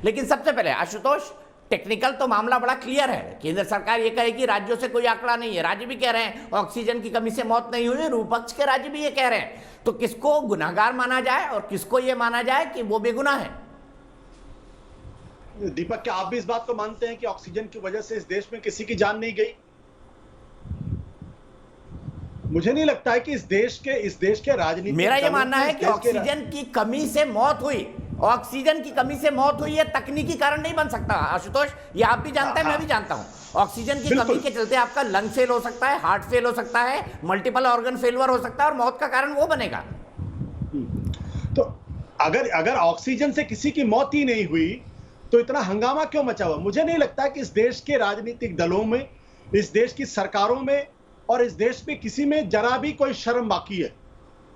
लेकिन सबसे पहले आशुतोष, टेक्निकल तो मामला बड़ा क्लियर है। केंद्र सरकार ये कहेगी राज्यों से कोई आंकड़ा नहीं है, राज्य भी कह रहे हैं ऑक्सीजन की कमी से मौत नहीं हुई, विपक्ष के राज्य भी ये कह रहे हैं। तो किसको गुनाहगार माना जाए और किसको ये माना जाए कि वो बेगुनाह है? दीपक, क्या आप भी इस बात को मानते हैं कि ऑक्सीजन की वजह से इस देश में किसी की जान नहीं गई? मुझे नहीं लगता है कि इस देश के राजनीतिक, मेरा यह मानना है कि ऑक्सीजन की कमी से मौत हुई, ऑक्सीजन की कमी से मौत हुई है, तकनीकी कारण नहीं बन सकता आशुतोष, ये आप भी जानते हैं, मैं भी जानता हूं। ऑक्सीजन की कमी के चलते आपका लंग फेल हो सकता है, हार्ट फेल हो सकता है, मल्टीपल ऑर्गन फेलियर हो सकता है और मौत का कारण वो बनेगा। तो अगर ऑक्सीजन से किसी की मौत ही नहीं हुई तो इतना हंगामा क्यों मचा हुआ? मुझे नहीं लगता कि इस देश के राजनीतिक दलों में, इस देश की सरकारों में और इस देश में किसी में जरा भी कोई शर्म बाकी है।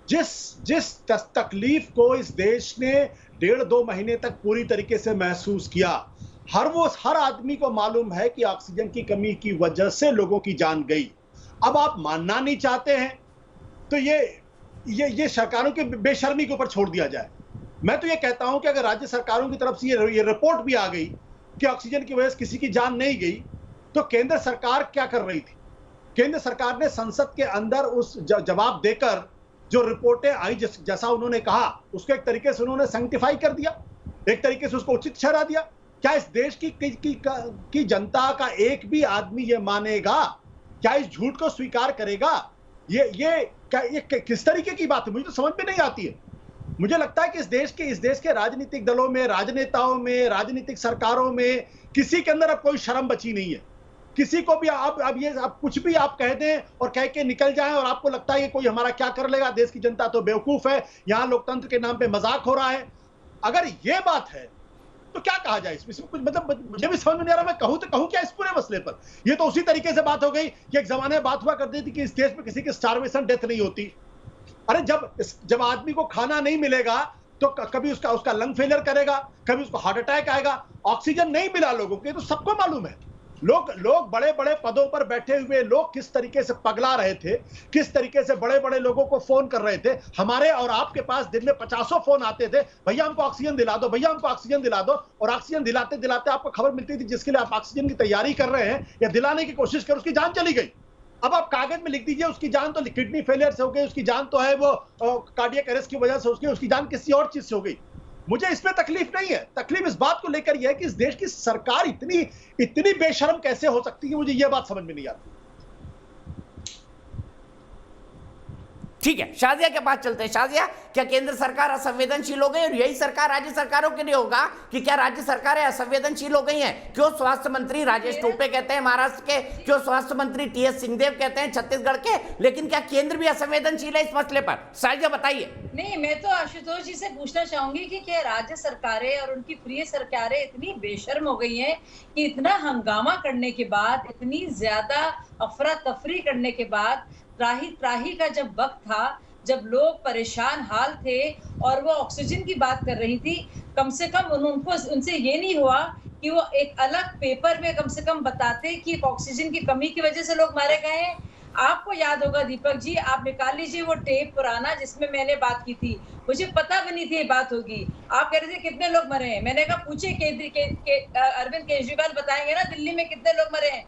जिस तकलीफ को इस देश ने 1.5-2 महीने तक पूरी तरीके से महसूस किया, हर आदमी को मालूम है कि ऑक्सीजन की कमी की वजह से लोगों की जान गई। अब आप मानना नहीं चाहते हैं तो ये सरकारों की बेशर्मी के ऊपर छोड़ दिया जाए। मैं तो ये कहता हूं कि अगर राज्य सरकारों की तरफ से ये रिपोर्ट भी आ गई कि ऑक्सीजन की वजह से किसी की जान नहीं गई, तो केंद्र सरकार क्या कर रही थी? केंद्र सरकार ने संसद के अंदर उस जवाब देकर जो रिपोर्टें आई, जैसा उन्होंने कहा, उसको एक तरीके से उन्होंने सैंक्टिफाई कर दिया, एक तरीके से उसको उचित ठहरा दिया। क्या इस देश की जनता का एक भी आदमी ये मानेगा? क्या इस झूठ को स्वीकार करेगा? ये किस तरीके की बात है? मुझे तो समझ में नहीं आती है। मुझे लगता है कि इस देश के राजनीतिक दलों में, राजनेताओं में, राजनीतिक सरकारों में किसी के अंदर अब कोई शर्म बची नहीं है। किसी को भी आप कुछ भी आप कह दें और कह के निकल जाएं और आपको लगता है कि कोई हमारा क्या कर लेगा, देश की जनता तो बेवकूफ है, यहां लोकतंत्र के नाम पे मजाक हो रहा है। अगर ये बात है तो क्या कहा जाए? इसमें कुछ मतलब मुझे भी समझ में नहीं आ रहा, मैं कहूं तो कहूं क्या इस पूरे मसले पर? ये तो उसी तरीके से बात हो गई कि एक जमाने में बात हुआ करती थी कि इस देश में किसी की स्टारवेशन डेथ नहीं होती। अरे जब आदमी को खाना नहीं मिलेगा तो कभी उसका लंग फेलियर करेगा, कभी उसको हार्ट अटैक आएगा। ऑक्सीजन नहीं मिला लोगों को, तो सबको मालूम है। लोग बड़े बड़े पदों पर बैठे हुए लोग किस तरीके से पगला रहे थे, किस तरीके से बड़े बड़े लोगों को फोन कर रहे थे। हमारे और आपके पास दिन में 50 फोन आते थे, भैया हमको ऑक्सीजन दिला दो, भैया हमको ऑक्सीजन दिला दो। और ऑक्सीजन दिलाते दिलाते आपको खबर मिलती थी जिसके लिए आप ऑक्सीजन की तैयारी कर रहे हैं या दिलाने की कोशिश कर, उसकी जान चली गई। अब आप कागज में लिख दीजिए उसकी जान तो किडनी फेलियर से हो गई, उसकी जान तो है वो कार्डियक अरेस्ट की वजह से उसकी जान किसी और चीज से हो गई। मुझे इसमें तकलीफ नहीं है, तकलीफ इस बात को लेकर यह है कि इस देश की सरकार इतनी बेशर्म कैसे हो सकती है, मुझे यह बात समझ में नहीं आती। ठीक है, शाजिया के पास चलते हैं। शाजिया, क्या केंद्र सरकार असंवेदनशील हो गई और यही सरकार राज्य सरकारों के लिए होगा कि क्या राज्य सरकारें असंवेदनशील हो गई हैं? क्यों स्वास्थ्य मंत्री राजेश टोपे कहते हैं महाराष्ट्र के, क्यों स्वास्थ्य मंत्री टीएस सिंहदेव कहते हैं छत्तीसगढ़ के, लेकिन क्या केंद्र भी असंवेदनशील है इस मसले पर? शाजिया बताइए। नहीं, मैं तो आशुतोष जी से पूछना चाहूंगी कि क्या राज्य सरकारें और उनकी प्रिय सरकारें इतनी बेशर्म हो गई हैं कि इतना हंगामा करने के बाद, इतनी ज्यादा अफरा तफरी करने के बाद, त्राही का जब वक्त था, जब लोग परेशान हाल थे और वो ऑक्सीजन की बात कर रही थी, कम से कम उनसे ये नहीं हुआ कि वो एक अलग पेपर में कम से कम बताते कि ऑक्सीजन की कमी की वजह से लोग मारे गए हैं। आपको याद होगा दीपक जी, आप निकाल लीजिए वो टेप पुराना जिसमें मैंने बात की थी, मुझे पता भी नहीं थी ये बात होगी। आप कह रहे थे कितने लोग मरे हैं, मैंने कहा पूछे अरविंद केजरीवाल बताएंगे ना दिल्ली में कितने लोग मरे हैं।